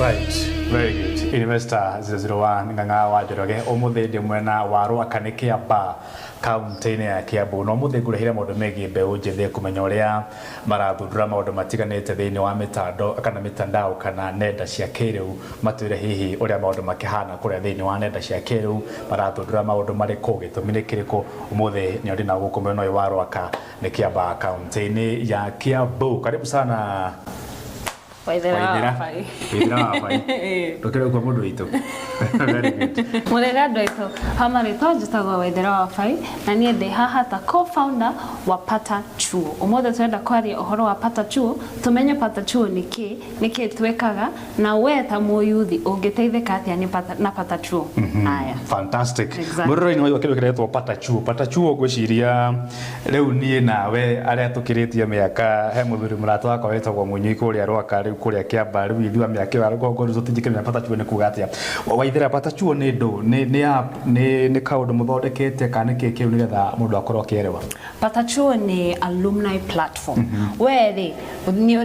Right, very good. Investor 001 nganga wa Njoroge umuthindi mwena wa Rwaka Kiamba kaunti-inĩ ya Kiambu no muthi ngurehire maundu megie mbeu njithe kumenya uria marathundura maundu matiganite thiini wa mitandao kana nenda cia kiriu matwire hihi uria maundu makihana kuria thiini wa nenda cia kiriu marathundura maundu mariku gitumi ni kiriku umuthi ni ndina guku mwena uyu wa Rwaka Kiamba kaunti-inĩ ya Kiambu. Karibu sana Waithera Wabai. Waithera Wabai. Ndokere kwa mundu witu. Very good. Murega ndoito hamari tojitagwo Waithera Wabai na nie ndi haha ta co-founder wa Pata Chuo. Umothe twenda kwaria uhoro wa Pata Chuo, tumenye Pata Chuo niki twekaga na we ta muyuthi ungiteithika atia ni na Pata Chuo. Aya. Fantastic. Murero-ini wa kile kiretwo Pata Chuo. Pata Chuo gwiciria riu nie nawe aria tukiritie miaka he muthuri muratu wakwa wetagwo Munyi kuria Rwaka kuria Kiamba riu ithiwa miaka ya rugongo rutinjike na Pata Chuo ni kuga atia. Waithera Pata Chuo ni ndo ni kaundu muthondekete kana niki kiu nigetha mundu akorwo kierewa. Pata Chuo ni alumni platform. Weri ni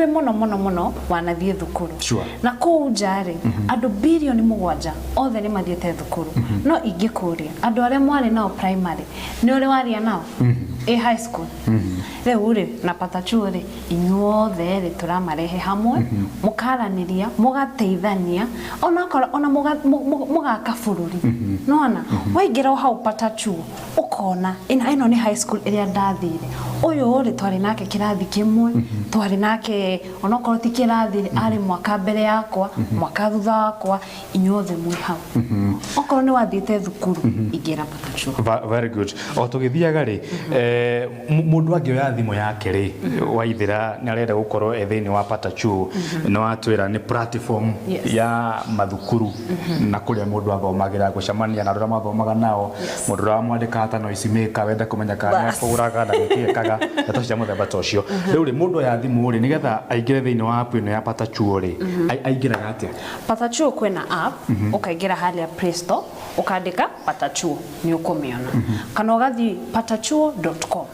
muno wanathie thukuru. Sure. Na kuu njari andu bilioni 7 othe ni mathiete thukuru. No ingikuria andu aria mwari nao primary ni uri waria nao high school. Riu ri na Pata Chuo ri inyuothe ri turamarehe hamwe mukaraniria mugateithania ona mugaka bururi nona waingira hau Pata Chuo ukona ino ni high school iria ndathire uyu ri twari nake kirathi kimwe twari nake onokorwo ti kirathi ari mwaka mbere yakwa mwaka thutha wakwa inyuothe mwi hau okorwo ni wathiite thukuru ingira Pata Chuo. Very good. O tugithiaga ri mundu angioya thimu yake ri Waithera ni arenda gukorwo thiini wa Pata Chuo no atwira ni platform ya mathukuru na kuria mundu athomagira gucamania na andu mathomaga nao mundu wa mwandika hatano icimika wenda kumenya kana kuguraga na gutiekaga ndeto cia muthemba ta ucio. Riu ri mundu ya thimu ri nigetha aingire thiini wa app ino ya Pata Chuo ri aingiraga atia? Pata Chuo kwena app ukaingira halia Play Store ukandika Pata Chuo ni ukumiona kana ugathi patachuo.com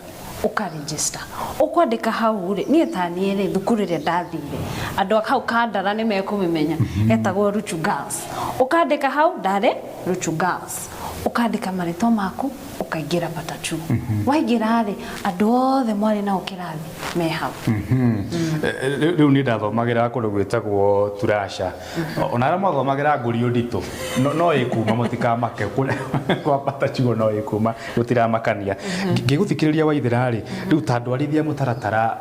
ukaregister ukwandika hau ri nie tani ri thukuru ri ndathire andu akau kandara ni mekumimenya etagwo Ruchu Girls ukandika hau ndare Ruchu Girls ukandika marito maku ukaingira Pata Chuo waingira ri andu othe mwari na ukirathi me hau. Riu ni ndathomagira kundu gwitagwo Turasha ona ara mathomagira nguri unditu no ikuma mutikamake kwa Pata Chuo no ikuma gutiramakania ngiguthikiriria Waithera ri riu tandwarithia mutaratara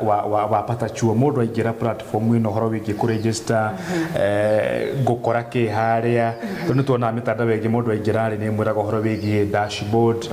wa Pata Chuo mundu aingira platform ino horo wiki ku register gukora ki haria ni tuona mitandao ingi mundu aingira ri ni mwiraga horo wiki dashboard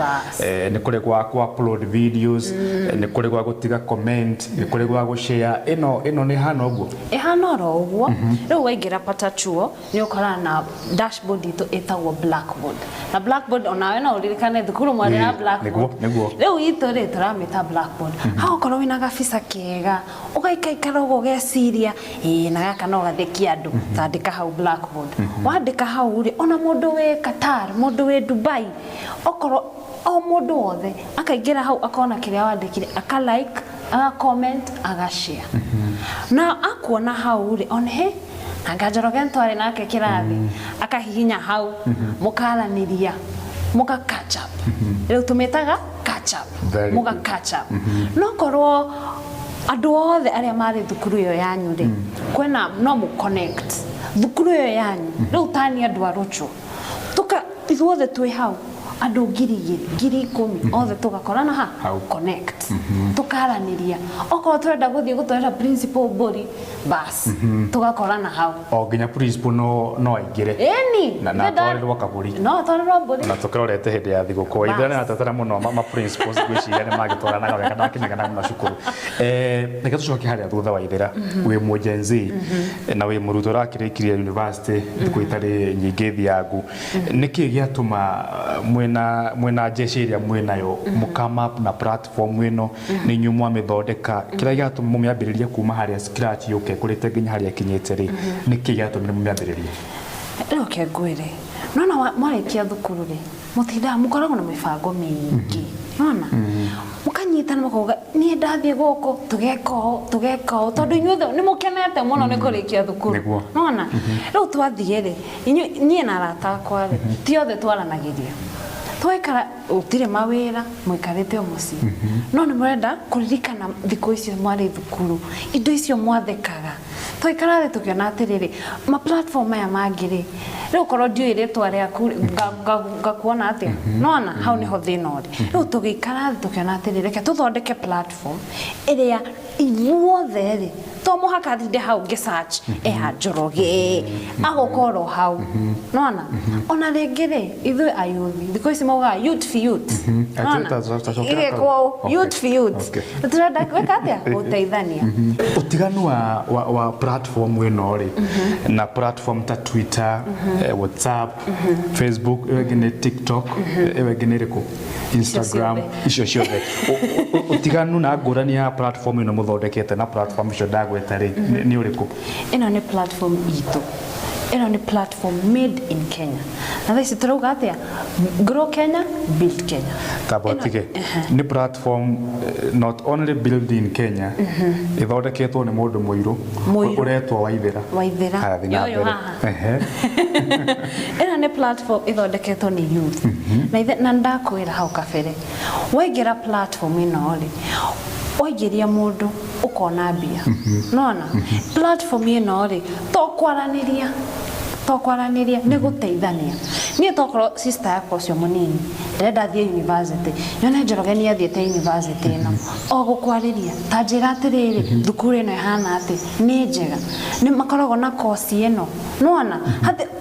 ni kuri kwa upload videos ni kuri kwa gutiga comment ni kuri kwa gushare ino ni hana uguo ihana ro uguo riu waingira Pata Chuo ni ukora na dashboard ito etagwo blackboard na blackboard onawe na uririkane thukuru mwari na blackboard riu ito ri turamita blackboard hau korwo wina gabisa kega ugaikaikara ugo geciria na gaka no gatheki andu tandika hau blackboard wandika hau ri ona mundu we Qatar mundu we Dubai okorwo o mundu wothe akaingira hau akona kiria wandikire aka like aka comment aka share na akuona hau ri onhe anga Njoroge ntware nake kirathi akahihinya hau mukaraniria muka catch up riu tumetaga catch up muka catch up no korwo andu othe aria mari thukuru yo yanyu ri kwena no mu connect thukuru yo yanyu riu tani andu aruchu tuka ithuothe twi hau andu ngiri 10 othe tugakorana hau connect tukaraniria okorwo turenda guthie gutwara principal body bas tugakorana hau o nginya principal no aingire na twarerwo kaburi no twarerwo body na tukarorete hindi ya thiguku Waithera na tatara muno ma principals gwiciria ni magitwaranaga wega na kinyagana na cukuru nike tucoke haria thutha Waithera wi mu Gen Z na wi muruto rakirikirie university kwitari nyingi thiangu niki giatuma mwena jeciria mwenayo mukama na platform ino ni nyumwa mithondeka kira giatuma mumiambiririe kuma haria scratch yuke kurite nginya haria kinyite ri niki giatuma mumiambiririe okay gwire nona mwarikia thukuru ri mutinda mukoragwo na mifango mingi nona mũkanyitana mũkauga niĩ ndathiĩ gũkũ tũgeka ũũ tondũ inyuothe nĩ mũkenete mũno nĩ kũrĩkia thukuru nona rĩu twathiĩ rĩ niĩ na arata akwa rĩ ti othe twaranagĩria twaikara ũtirĩ mawĩra mũikarĩte o mũciĩ no nĩ mũrenda kũririkana thikũ icio mwarĩ thukuru indo icio mwathekaga twaikara thĩ tũkĩona atĩrĩrĩ ma platform aya mangĩ rĩ rĩu korwo ndiũĩ rĩtwa rĩaku ngakuona atĩa nona hau nĩho thĩna ũrĩ rĩu tũgĩikara thĩ tũkĩona atĩrĩrĩ reke tũthondeke platform ĩrĩa inyuothe rĩ to mũhaka thinde hau ngĩ-search eha Njoroge agũkorwo hau nona ona rĩngĩ rĩ ithuĩ ayuthi thikũ ici maugaga youth for youth igĩkwo youth for youth tũrenda gwĩka atĩa gũteithania ũtiganu wa platform ĩno rĩ na platform ta Twitter WhatsApp Facebook ĩngĩ TikTok ĩngĩ ĩrĩkũ Instagram icio ciothe ũtiganu na ngũrani ya platform ĩno mũthondekete na platform icio ndagweta rĩ nĩ ũrĩkũ ĩno nĩ platform itũ ĩno nĩ platform made in Kenya na thaa ici tũrauga atĩa grow Kenya build Kenya tabotige nĩ platform not only built in Kenya ĩthondeketwo nĩ mũndũ mũirũ ũretwo Waithera ĩno nĩ platform ĩthondeketwo nĩ youth na ndakwĩra hau kabere waingĩra platform ĩno rĩ waingĩria mũndũ ũkona mbia nona platform ĩno rĩ tokwaranĩria nĩ gũteithania niĩ tokorwo sister yakwa ũcio mũnini ndĩrenda thiĩ university nyone Njoroge nĩ athiĩte university ĩno o gũkwarĩria ta njĩra atĩrĩrĩ thukuru ĩno ĩhana atĩ nĩ njega nĩ makoragwo na course ĩno nona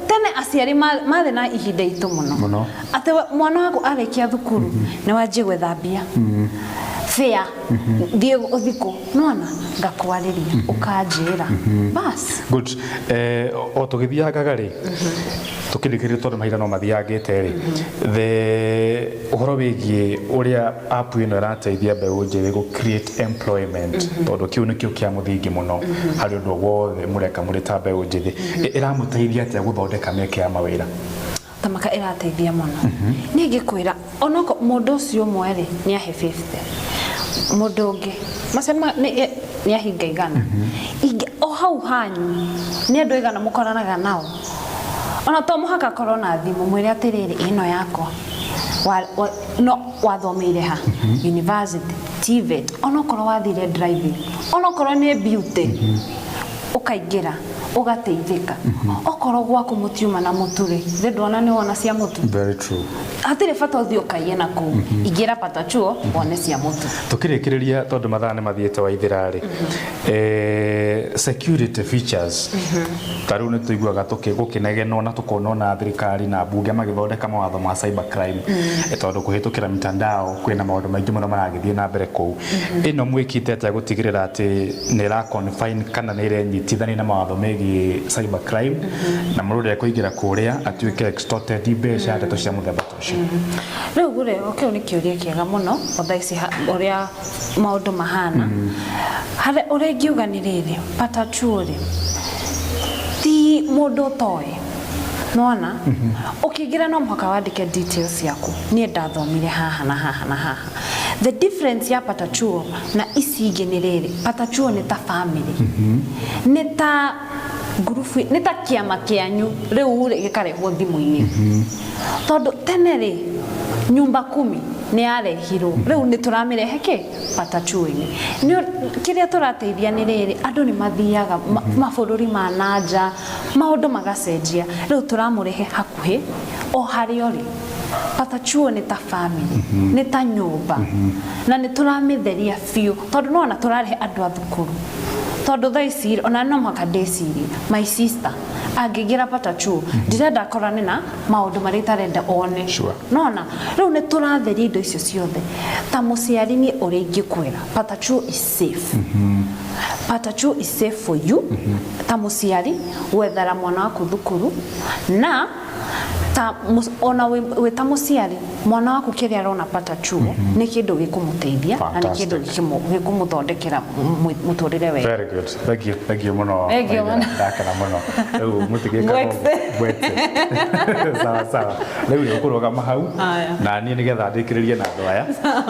tene aciari marĩ na ihinda itũ mũno atĩ mwana waku arĩkia thukuru nĩ wanjie gwetha mbia fea thiĩ ũthikũ nona ngakwarĩria ũkanjĩra bas good o tũgĩthiangaga rĩ tũkĩrĩkĩrĩria tondũ mahinda no mathiangĩte rĩ ũhoro wĩgiĩ ũrĩa app ĩno ĩrateithia mbeũ njĩthĩ gũ create employment tondũ kĩu nĩkĩo kĩa mũthingi mũno harĩ ũndũ wothe mũreka mũrĩ ta mbeũ njĩthĩ ĩramũteithia atĩa gũthondeka mĩeke ya mawĩra tamaka ĩrateithia mũno niĩ ngĩkwĩra onako mũndũ ũcio ũmwe rĩ nĩ ahe 50 mũndũ ũngĩ macema nĩ ahinga 100 o hau hanyu nĩ andũ 100 mũkoranaga nao ona to mũhaka korwo na thimũ mwĩre atĩrĩrĩ ĩno yakwa no wathomeire ha university TVET onokorwo wathire driving onokorwo nĩ beauty ũkaingĩra ũgateithĩka okorwo gwaku mũtiuma na mũtũrĩ ndona nĩ wona cia mũtu very true hatirĩ bata ũthiĩ ũkaiye na kũu ingĩra patachuo wone cia mũtu tũkĩrĩkĩrĩria tondũ mathaa nĩ mathiĩte Waithera rĩ security features tarĩu nĩ tũiguaga gũkĩnegenwo na tũkona na thirikari na mbunge magĩthondeka mawatho ma cyber crime tondũ kũhĩtũkĩra mitandao kwĩna maũndũ maingĩ mũno maragĩthiĩ na mbere kũu ĩno mwĩkĩte atĩa gũtigĩrĩra atĩ nĩ ĩra confine kana nĩ ĩrenyitithania na mawatho megiĩ cyber crime na mũndũ ũrĩa kũingĩra kũrĩa atuĩke extorted mbeca ndeto cia mũthemba ũcio rĩu gũre kĩu nĩ kĩũria kĩega mũno thaa ici ũrĩa maũndũ mahana harĩa ũrĩa ingiuga nĩ rĩrĩ patachuo rĩ ti mũndũ ũtoĩ nona ũkĩingĩra no mũhaka wandĩke details ciaku niĩ ndathomire haha na haha na haha the difference ya patachuo na ici ingĩ nĩ rĩrĩ patachuo nĩ ta family nĩ ta group nĩ ta kĩama kĩanyu rĩu gĩkarehwo thimũ-inĩ tondũ tene rĩ nyumba 10 nĩ yarehirwo rĩu nĩ tũramĩrehe kĩ patachuo-inĩ kĩrĩa tũrateithia nĩ rĩrĩ andũ nĩ mathiaga mabũrũri ma nanja maũndũ magacenjia rĩu tũramũrehe hakuhĩ o harĩa ũrĩ patachuo nĩ ta family nĩ ta nyũmba na nĩ tũramĩtheria biũ tondũ no ona tũrarehe andũ a thukuru tondũ thaa ici ona no mũhaka ndĩcirie my sister angĩingĩra patachuo ndirenda akorane na maũndũ marĩa itarenda one nona rĩu nĩ tũratheria indo icio ciothe ta mũciari niĩ ũrĩa ingĩkwĩra patachuo is safe patachuo is safe for you ta mũciari gwethera mwana waku thukuru na ta ona we ta mũciari mwana waku kĩrĩa arona pata chuo nĩ kĩndũ gĩkũmũteithia na nĩ kĩndũ gĩkũmũthondekera mũtũrĩre wega. Very good. Thank you muno. Ndakena muno. Rĩu mũtigĩka sawa. Rĩu nĩ ũkũrũgama hau na niĩ nĩgetha ndĩkĩrĩrie na andũ aya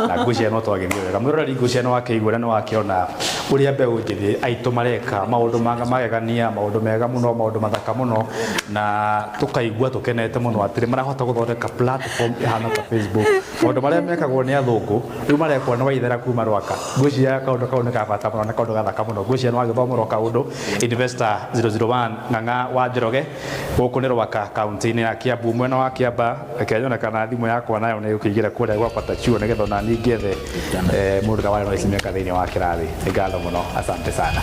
na ngũcia no twagĩrĩire wega. Mũroreri ngũcia no wakĩigua na no wakĩona ũrĩa mbeũ njĩthĩ aitũ mareka maũndũ magegania, maũndũ mega muno, maũndũ mathaka muno na tũkaigua tũkenete muno atĩ marahota gũthondeka platform ihana ta Facebook. Maũndũ marĩa mekagwo nĩ athũngũ rĩu marekwo nĩ Waithera kuma Rwaka. Ngũcia kaũndũ kau nĩ kabata muno na kaũndũ gathaka muno. Ngũcia no wagĩthomera kaũndũ Investor 001 Ng'ang'a wa Njoroge gũkũ nĩ Rwaka kaunti-inĩ ya Kiambu mwena wa Kiamba. Rekanyona kana thimũ yakwa nayo nĩ ũkĩigĩra kũrĩa gwa pata chuo nĩgetha na niĩ ngĩethe mũndũ ta wale no icimeka thĩinĩ wa kĩrathi. Ngatho muno, asante sana.